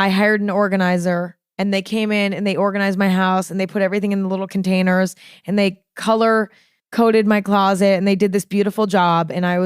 I hired an organizer and they came in and they organized my house and they put everything in the little containers and they color coded my closet and they did this beautiful job. And I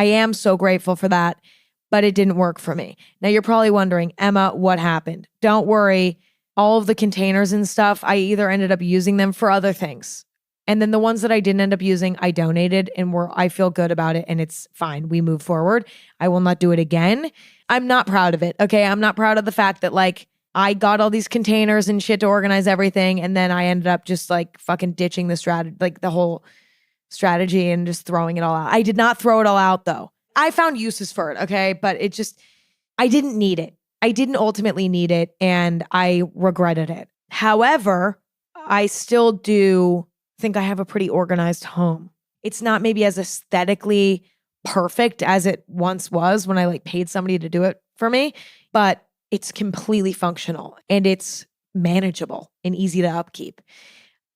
am so grateful for that, but it didn't work for me. Now you're probably wondering, Emma, what happened? Don't worry. All of the containers and stuff, I either ended up using them for other things. And then the ones that I didn't end up using, I donated and I feel good about it and it's fine. We move forward. I will not do it again. I'm not proud of it. Okay. I'm not proud of the fact that like I got all these containers and shit to organize everything. And then I ended up just like fucking ditching the strategy, like the whole strategy and just throwing it all out. I did not throw it all out though. I found uses for it. Okay. But I didn't need it. I didn't ultimately need it and I regretted it. However, I still do think I have a pretty organized home. It's not maybe as aesthetically perfect as it once was when I like paid somebody to do it for me, but it's completely functional and it's manageable and easy to upkeep.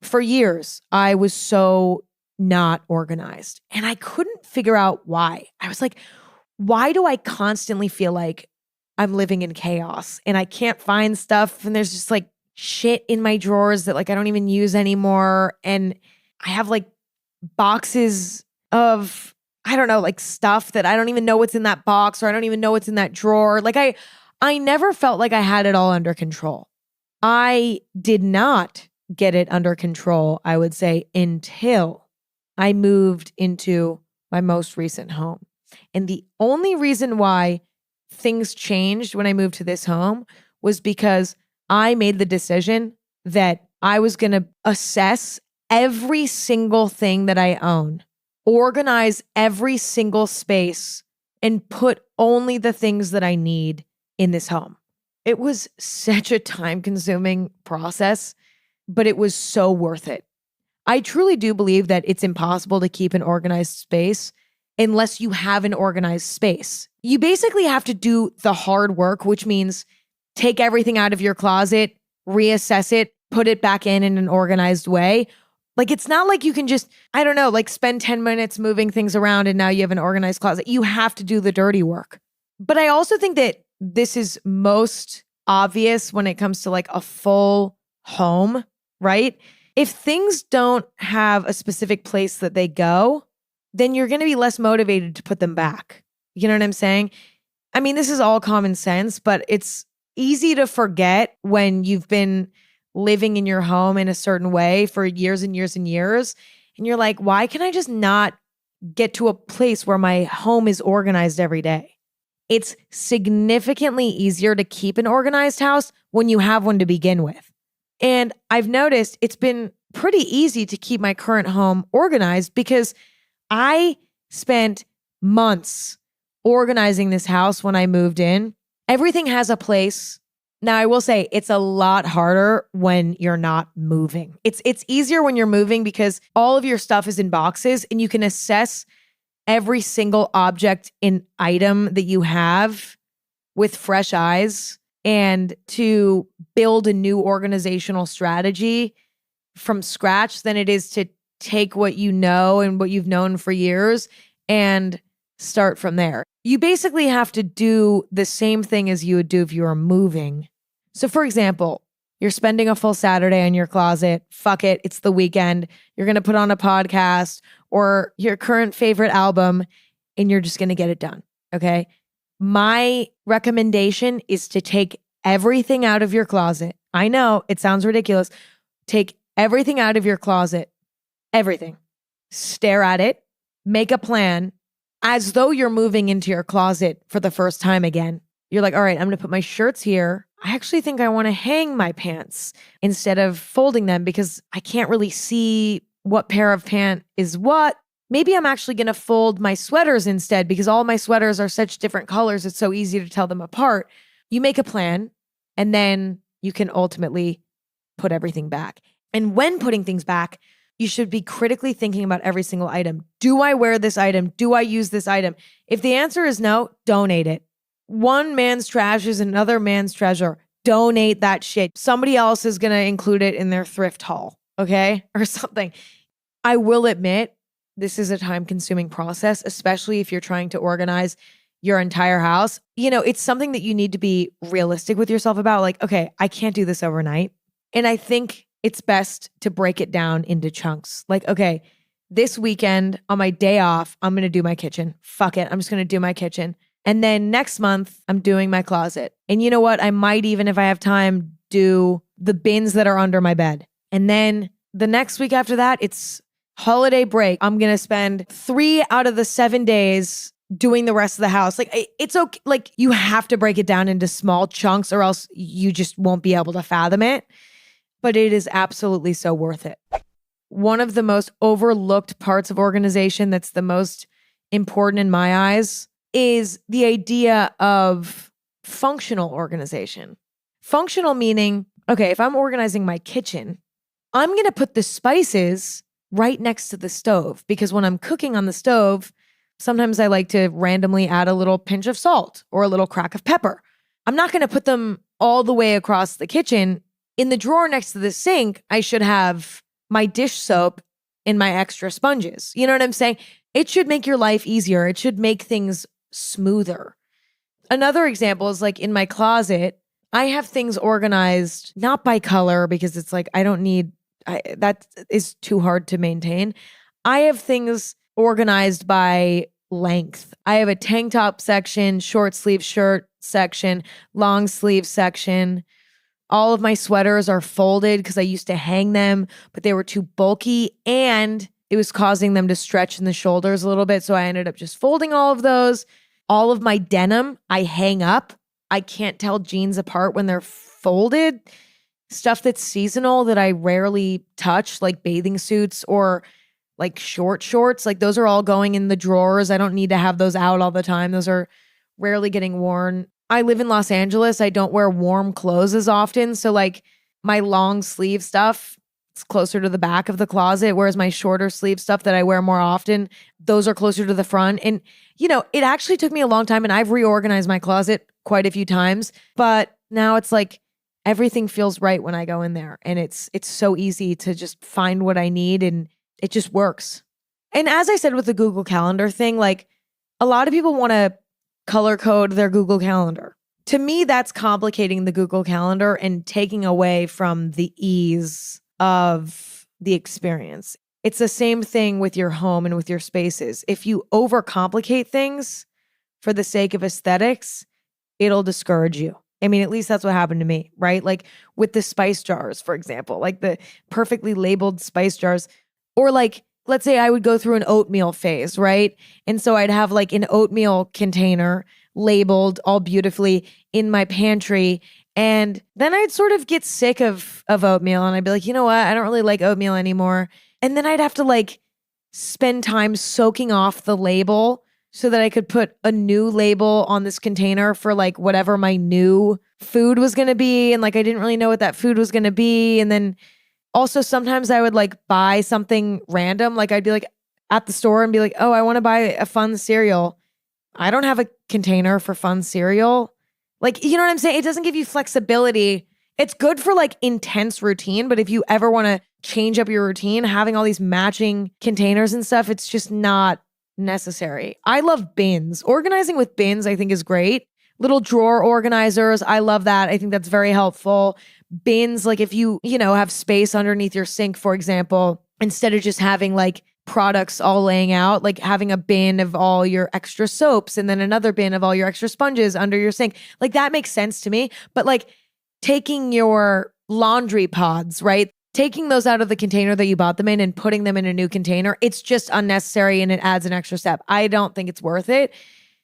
For years, I was so not organized and I couldn't figure out why. I was like, why do I constantly feel like I'm living in chaos and I can't find stuff and there's just like shit in my drawers that like I don't even use anymore. And I have like boxes of, I don't know, like stuff that I don't even know what's in that box or I don't even know what's in that drawer. Like I never felt like I had it all under control. I did not get it under control, I would say, until I moved into my most recent home. And the only reason why things changed when I moved to this home was because I made the decision that I was going to assess every single thing that I own, organize every single space, and put only the things that I need in this home. It was such a time-consuming process, but it was so worth it. I truly do believe that it's impossible to keep an organized space unless you have an organized space. You basically have to do the hard work, which means take everything out of your closet, reassess it, put it back in an organized way. Like, it's not like you can just, I don't know, like spend 10 minutes moving things around and now you have an organized closet. You have to do the dirty work. But I also think that this is most obvious when it comes to like a full home, right? If things don't have a specific place that they go, then you're going to be less motivated to put them back. You know what I'm saying? I mean, this is all common sense, but it's easy to forget when you've been living in your home in a certain way for years and years and years. And you're like, why can I just not get to a place where my home is organized every day? It's significantly easier to keep an organized house when you have one to begin with. And I've noticed it's been pretty easy to keep my current home organized because I spent months organizing this house when I moved in. Everything has a place. Now, I will say it's a lot harder when you're not moving. It's easier when you're moving because all of your stuff is in boxes and you can assess every single object and item that you have with fresh eyes. And to build a new organizational strategy from scratch than it is to take what you know and what you've known for years and start from there. You basically have to do the same thing as you would do if you were moving. So for example, you're spending a full Saturday in your closet. Fuck it. It's the weekend. You're going to put on a podcast or your current favorite album and you're just going to get it done. Okay. My recommendation is to take everything out of your closet. I know it sounds ridiculous. Take everything out of your closet. Everything. Stare at it. Make a plan as though you're moving into your closet for the first time again. You're like, all right, I'm going to put my shirts here. I actually think I want to hang my pants instead of folding them because I can't really see what pair of pant is what. Maybe I'm actually going to fold my sweaters instead because all my sweaters are such different colors. It's so easy to tell them apart. You make a plan and then you can ultimately put everything back. And when putting things back, you should be critically thinking about every single item. Do I wear this item? Do I use this item? If the answer is no, donate it. One man's trash is another man's treasure. Donate that shit. Somebody else is going to include it in their thrift haul, okay? Or something. I will admit, this is a time-consuming process, especially if you're trying to organize your entire house, it's something that you need to be realistic with yourself about. Like, okay, I can't do this overnight. And I think it's best to break it down into chunks. Like, okay, this weekend on my day off, I'm going to do my kitchen. Fuck it. I'm just going to do my kitchen. And then next month, I'm doing my closet. And you know what? I might even, if I have time, do the bins that are under my bed. And then the next week after that, it's holiday break. I'm going to spend 3 out of the 7 days doing the rest of the house. Like, it's okay. Like, you have to break it down into small chunks or else you just won't be able to fathom it. But it is absolutely so worth it. One of the most overlooked parts of organization that's the most important in my eyes is the idea of functional organization. Functional meaning, okay, if I'm organizing my kitchen, I'm going to put the spices right next to the stove because when I'm cooking on the stove, sometimes I like to randomly add a little pinch of salt or a little crack of pepper. I'm not going to put them all the way across the kitchen. In the drawer next to the sink, I should have my dish soap and my extra sponges. You know what I'm saying? It should make your life easier. It should make things smoother. Another example is like in my closet, I have things organized not by color because it's like that is too hard to maintain. I have things organized by length. I have a tank top section, short sleeve shirt section, long sleeve section. All of my sweaters are folded because I used to hang them, but they were too bulky and it was causing them to stretch in the shoulders a little bit. So I ended up just folding all of those. All of my denim, I hang up. I can't tell jeans apart when they're folded. Stuff that's seasonal that I rarely touch, like bathing suits or like short shorts, like those are all going in the drawers. I don't need to have those out all the time. Those are rarely getting worn. I live in Los Angeles. I don't wear warm clothes as often. So like my long sleeve stuff, it's closer to the back of the closet, whereas my shorter sleeve stuff that I wear more often, those are closer to the front. And, it actually took me a long time and I've reorganized my closet quite a few times, but now it's like everything feels right when I go in there and it's so easy to just find what I need and it just works. And as I said with the Google Calendar thing, like a lot of people want to color code their Google Calendar. To me, that's complicating the Google Calendar and taking away from the ease of the experience. It's the same thing with your home and with your spaces. If you overcomplicate things for the sake of aesthetics, it'll discourage you. I mean, at least that's what happened to me, right? Like with the spice jars, for example, like the perfectly labeled spice jars, or like, let's say I would go through an oatmeal phase, right? And so I'd have like an oatmeal container labeled all beautifully in my pantry. And then I'd sort of get sick of oatmeal and I'd be like, you know what? I don't really like oatmeal anymore. And then I'd have to like spend time soaking off the label so that I could put a new label on this container for like whatever my new food was going to be. And like, I didn't really know what that food was going to be. And then also sometimes I would like buy something random. Like I'd be like at the store and be like, oh, I want to buy a fun cereal. I don't have a container for fun cereal. Like, you know what I'm saying? It doesn't give you flexibility. It's good for like intense routine, but if you ever want to change up your routine, having all these matching containers and stuff, it's just not necessary. I love bins. Organizing with bins, I think is great. Little drawer organizers, I love that. I think that's very helpful. Bins, like if you have space underneath your sink, for example, instead of just having like products all laying out, like having a bin of all your extra soaps and then another bin of all your extra sponges under your sink. Like that makes sense to me. But like taking your laundry pods, right? Taking those out of the container that you bought them in and putting them in a new container, it's just unnecessary and it adds an extra step. I don't think it's worth it.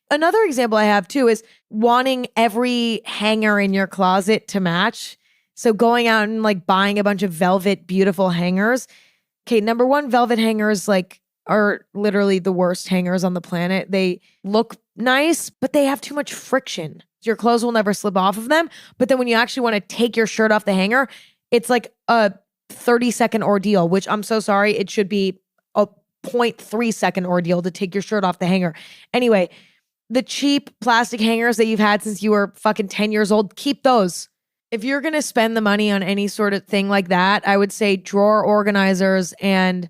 Another example I have too is wanting every hanger in your closet to match. So going out and like buying a bunch of velvet, beautiful hangers. Okay, number one, velvet hangers like are literally the worst hangers on the planet. They look nice, but they have too much friction. Your clothes will never slip off of them. But then when you actually want to take your shirt off the hanger, it's like a 30-second ordeal, which I'm so sorry. It should be a 0.3-second ordeal to take your shirt off the hanger. Anyway, the cheap plastic hangers that you've had since you were fucking 10 years old, keep those. If you're going to spend the money on any sort of thing like that, I would say drawer organizers and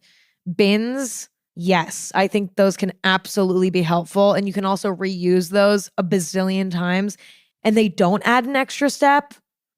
bins. Yes, I think those can absolutely be helpful. And you can also reuse those a bazillion times and they don't add an extra step.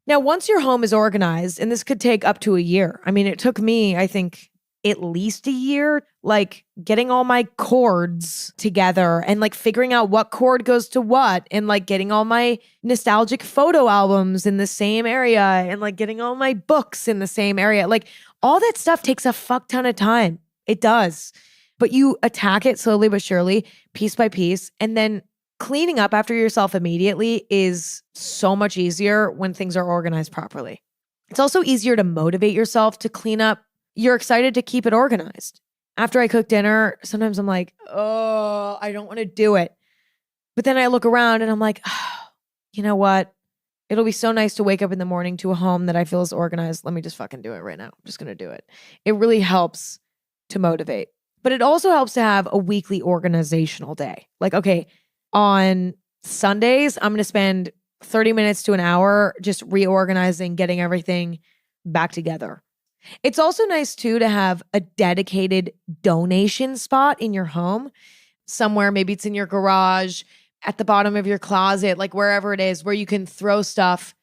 Now, once your home is organized, and this could take up to a year. I mean, it took me, I think, at least a year, like getting all my cords together and like figuring out what cord goes to what and like getting all my nostalgic photo albums in the same area and like getting all my books in the same area. Like all that stuff takes a fuck ton of time. It does. But you attack it slowly but surely, piece by piece, and then cleaning up after yourself immediately is so much easier when things are organized properly. It's also easier to motivate yourself to clean up. You're excited to keep it organized. After I cook dinner, sometimes I'm like, oh, I don't want to do it. But then I look around and I'm like, oh, you know what? It'll be so nice to wake up in the morning to a home that I feel is organized. Let me just fucking do it right now. I'm just going to do it. It really helps to motivate. But it also helps to have a weekly organizational day. Like, okay, on Sundays, I'm going to spend 30 minutes to an hour just reorganizing, getting everything back together. It's also nice too to have a dedicated donation spot in your home somewhere. Maybe it's in your garage, at the bottom of your closet, like wherever it is, where you can throw stuff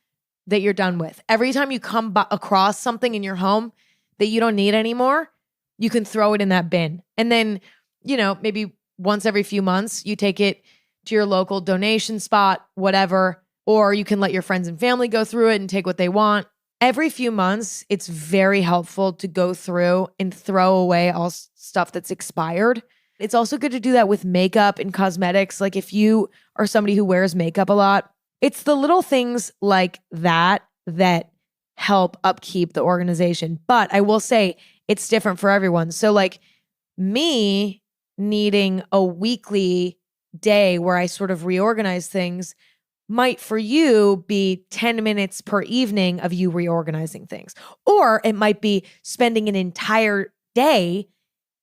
that you're done with. Every time you come across something in your home that you don't need anymore, you can throw it in that bin. And then, maybe once every few months, you take it to your local donation spot, whatever, or you can let your friends and family go through it and take what they want. Every few months, it's very helpful to go through and throw away all stuff that's expired. It's also good to do that with makeup and cosmetics. Like if you are somebody who wears makeup a lot, it's the little things like that that help upkeep the organization. But I will say it's different for everyone. So like me needing a weekly day where I sort of reorganize things might for you be 10 minutes per evening of you reorganizing things. Or it might be spending an entire day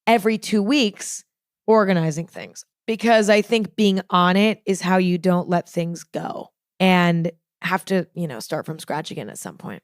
every 2 weeks organizing things. Because I think being on it is how you don't let things go and have to, start from scratch again at some point.